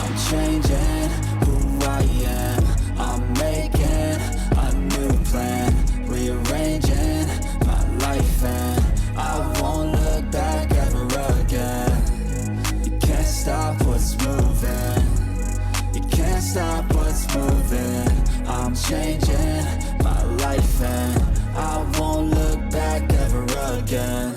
I'm changing who I am. I'm making a new plan, rearranging my life, and I won't look back ever again. You can't stop what's moving. You can't stop what's moving. I'm changing my life, and I won't look back ever again.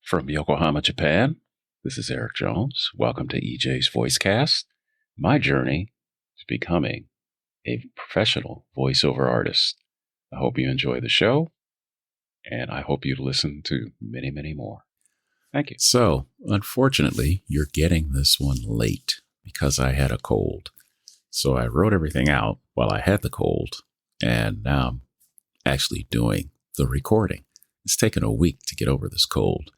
From Yokohama, Japan, this is Eric Jones. Welcome to EJ's Voicecast, my journey to becoming a professional voiceover artist. I hope you enjoy the show, and I hope you listen to many, many more. Thank you. So, unfortunately, you're getting this one late because I had a cold. So I wrote everything out while I had the cold, and now I'm actually doing the recording. It's taken a week to get over this cold.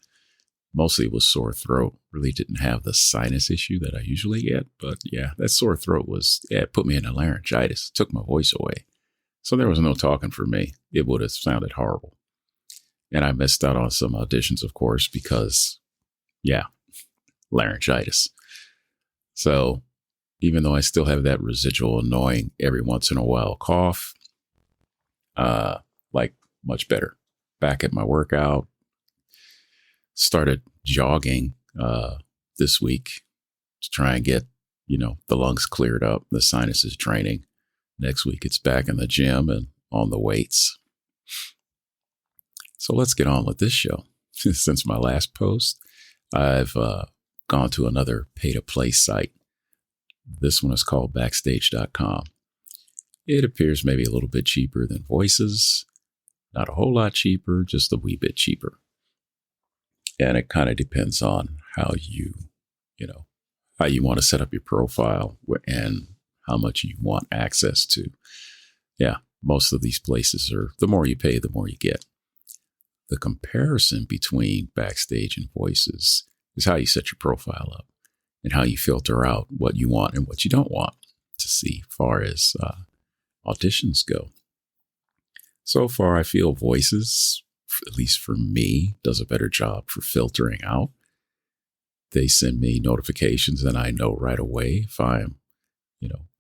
Mostly it was sore throat. Really didn't have the sinus issue that I usually get. But yeah, that sore throat it put me in a laryngitis. Took my voice away. So there was no talking for me. It would have sounded horrible. And I missed out on some auditions, of course, because, yeah, laryngitis. So even though I still have that residual annoying every once in a while cough, much better. Back at my workout. Started jogging this week to try and get, the lungs cleared up, the sinuses draining. Next week, it's back in the gym and on the weights. So let's get on with this show. Since my last post, I've gone to another pay-to-play site. This one is called backstage.com. It appears maybe a little bit cheaper than Voices. Not a whole lot cheaper, just a wee bit cheaper. And it kind of depends on how how you want to set up your profile and how much you want access to. Yeah, most of these places the more you pay, the more you get. The comparison between Backstage and Voices is how you set your profile up and how you filter out what you want and what you don't want to see as far as auditions go. So far, I feel Voices, at least for me, does a better job for filtering out. They send me notifications and I know right away if I'm,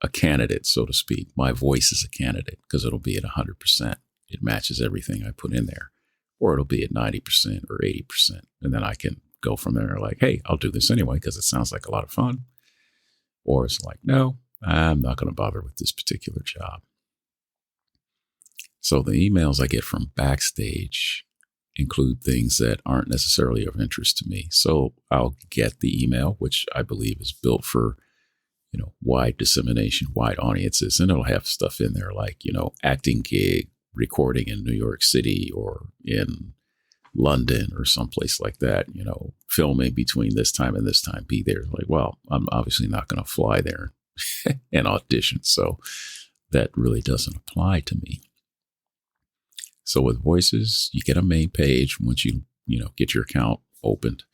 a candidate, so to speak. My voice is a candidate because it'll be at 100%. It matches everything I put in there. Or it'll be at 90% or 80%. And then I can go from there like, hey, I'll do this anyway because it sounds like a lot of fun. Or it's like, no, I'm not going to bother with this particular job. So the emails I get from Backstage include things that aren't necessarily of interest to me. So I'll get the email, which I believe is built for, wide dissemination, wide audiences. And it'll have stuff in there like, acting gig, recording in New York City or in London or someplace like that, filming between this time and this time, be there. Like, well, I'm obviously not going to fly there and audition. So that really doesn't apply to me. So with Voices, you get a main page once you get your account opened.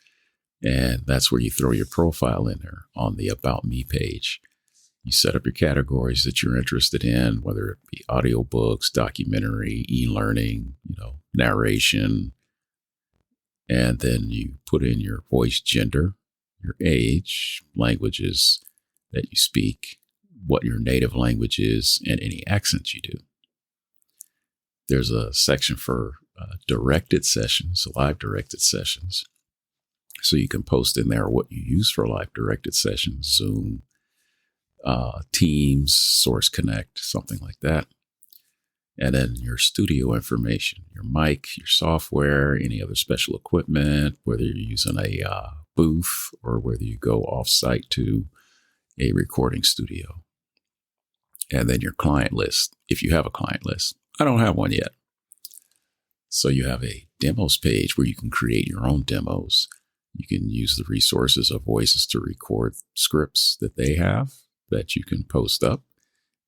And that's where you throw your profile in there on the About Me page. You set up your categories that you're interested in, whether it be audiobooks, documentary, e-learning, narration. And then you put in your voice gender, your age, languages that you speak, what your native language is, and any accents you do. There's a section for directed sessions, live directed sessions. So you can post in there what you use for live directed sessions, Zoom, Teams, Source Connect, something like that. And then your studio information, your mic, your software, any other special equipment, whether you're using a booth or whether you go off-site to a recording studio. And then your client list, if you have a client list. I don't have one yet. So you have a demos page where you can create your own demos. You can use the resources of Voices to record scripts that they have that you can post up.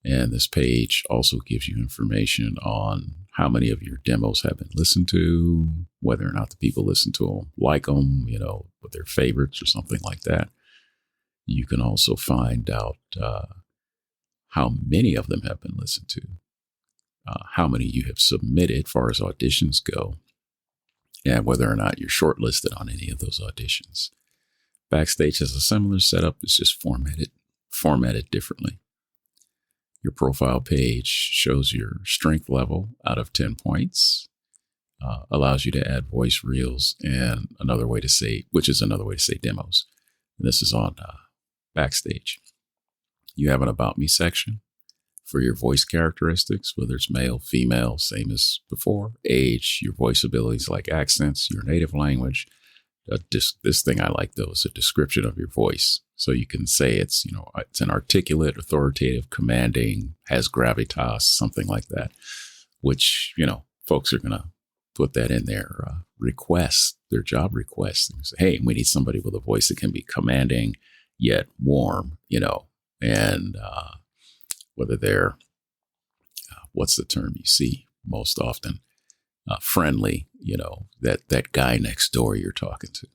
And this page also gives you information on how many of your demos have been listened to, whether or not the people listen to them, like them, what their favorites or something like that. You can also find out how many of them have been listened to, how many you have submitted as far as auditions go, and whether or not you're shortlisted on any of those auditions. Backstage has a similar setup. It's just formatted differently. Your profile page shows your strength level out of 10 points, allows you to add voice reels, and another way to say demos. And this is on Backstage. You have an About Me section for your voice characteristics, whether it's male, female, same as before, age, your voice abilities like accents, your native language. This thing I like, though, is a description of your voice. So you can say it's an articulate, authoritative, commanding, has gravitas, something like that, which, folks are going to put that in their requests, their job requests. And say, hey, we need somebody with a voice that can be commanding yet warm, and whether they're, what's the term you see most often? Friendly, that guy next door you're talking to.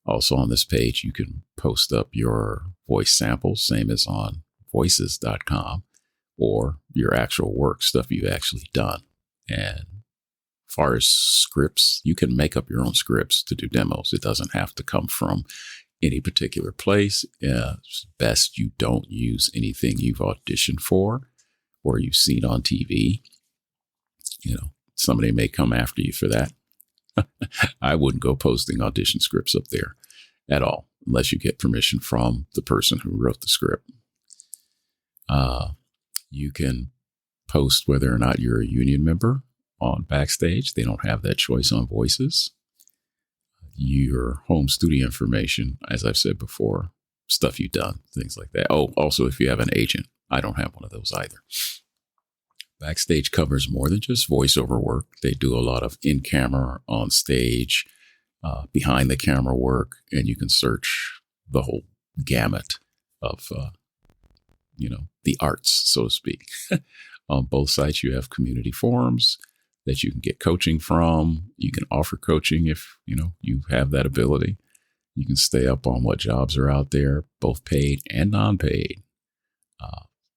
Also on this page, you can post up your voice samples, same as on voices.com, or your actual work, stuff you've actually done. And as far as scripts, you can make up your own scripts to do demos. It doesn't have to come from any particular place. It's best you don't use anything you've auditioned for or you've seen on TV. Somebody may come after you for that. I wouldn't go posting audition scripts up there at all, unless you get permission from the person who wrote the script. You can post whether or not you're a union member on Backstage. They don't have that choice on Voices. Your home studio information, as I've said before, stuff you've done, things like that. Oh, also if you have an agent. I don't have one of those either. Backstage covers more than just voiceover work. They do a lot of in-camera, on stage, behind the camera work, and you can search the whole gamut of, the arts, so to speak. On both sites, you have community forums that you can get coaching from. You can offer coaching if, you have that ability. You can stay up on what jobs are out there, both paid and non-paid.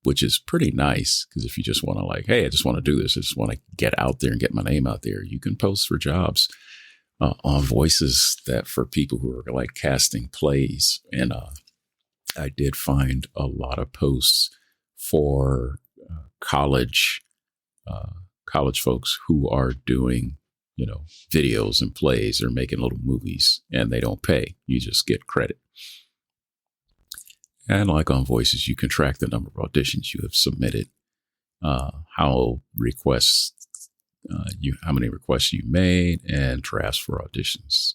Which is pretty nice, because if you just want to hey, I just want to do this, I just want to get out there and get my name out there, you can post for jobs on Voices that for people who are casting plays. And I did find a lot of posts for college folks who are doing, videos and plays or making little movies, and they don't pay. You just get credit. And like on Voices, you can track the number of auditions you have submitted, how many requests you made, and drafts for auditions,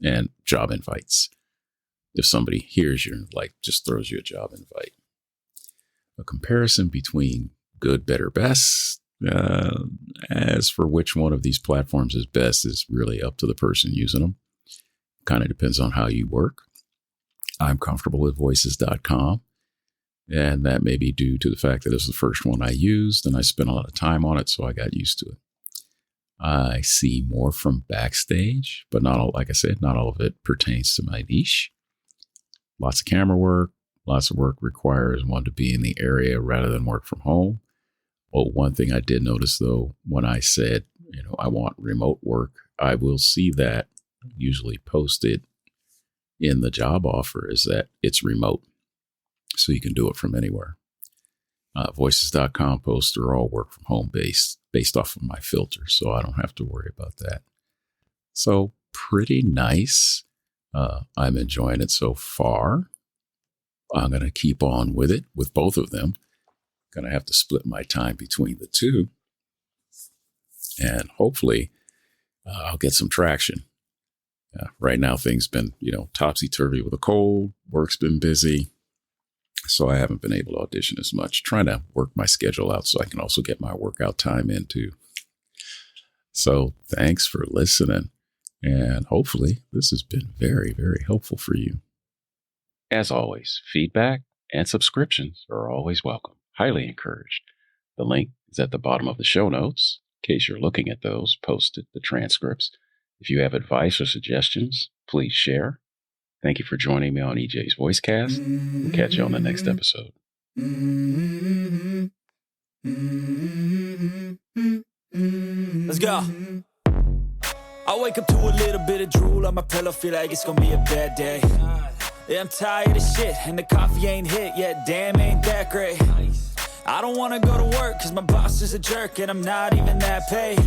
and job invites. If somebody hears you, just throws you a job invite. A comparison between good, better, best. As for which one of these platforms is best is really up to the person using them. Kind of depends on how you work. I'm comfortable with voices.com, and that may be due to the fact that it was the first one I used and I spent a lot of time on it, so I got used to it. I see more from Backstage, but not all of it pertains to my niche. Lots of camera work, lots of work requires one to be in the area rather than work from home. Well, one thing I did notice, though, when I said, I want remote work, I will see that usually posted in the job offer is that it's remote. So you can do it from anywhere. Voices.com posts are all work from home based off of my filter. So I don't have to worry about that. So pretty nice. I'm enjoying it so far. I'm going to keep on with it with both of them. Going to have to split my time between the two. And hopefully I'll get some traction. Right now, things been, topsy-turvy with a cold. Work's been busy. So I haven't been able to audition as much. Trying to work my schedule out so I can also get my workout time in too. So thanks for listening. And hopefully this has been very, very helpful for you. As always, feedback and subscriptions are always welcome. Highly encouraged. The link is at the bottom of the show notes. In case you're looking at those, posted the transcripts. If you have advice or suggestions, please share. Thank you for joining me on EJ's Voicecast. We'll catch you on the next episode. Let's go. I wake up to a little bit of drool on my pillow, feel like it's gonna be a bad day. Yeah, I'm tired of shit, and the coffee ain't hit yet, damn, ain't that great. I don't wanna go to work, cause my boss is a jerk, and I'm not even that paid.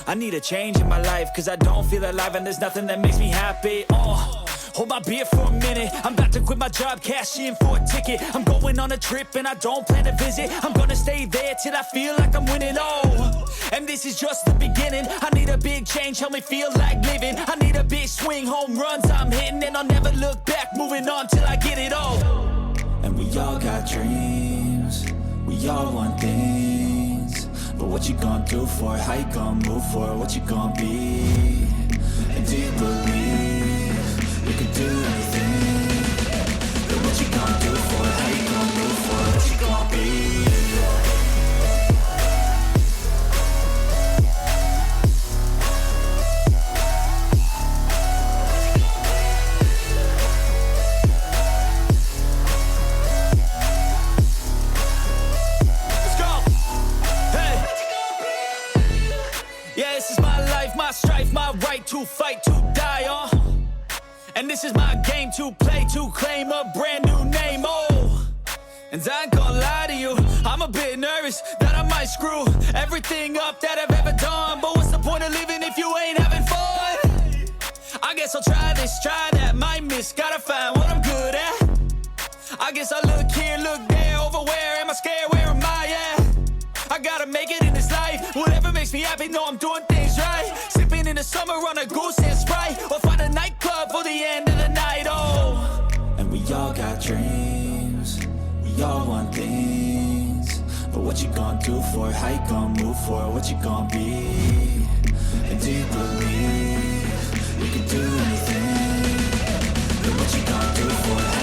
I need a change in my life, cause I don't feel alive, and there's nothing that makes me happy. Hold my beer for a minute, I'm about to quit my job, cash in for a ticket. I'm going on a trip and I don't plan to visit. I'm gonna stay there till I feel like I'm winning, and this is just the beginning. I need a big change, help me feel like living. I need a big swing, home runs I'm hitting, and I'll never look back, moving on till I get it all. And we all got dreams, we all want things, but what you gonna do for it? How you gonna move for it? What you gonna be? And do you believe you can do anything? But what you gonna do for it? How you gonna move for it? What you gonna be? My strife, my right to fight, to die on. And this is my game to play, to claim a brand new name, And I ain't gonna lie to you, I'm a bit nervous that I might screw everything up that I've ever done. But what's the point of living if you ain't having fun? I guess I'll try this, try that, might miss, gotta find what I'm good at. I guess I look here, look there, over where am I scared, where am I at? I gotta make it in this life, whatever makes me happy, know I'm doing things right. Sipping in the summer on a goose and Sprite, or find a nightclub for the end of the night, And we all got dreams, we all want things, but what you gonna do for it? How you gonna move for it? What you gonna be? And do you believe you can do anything? But what you gonna do for it?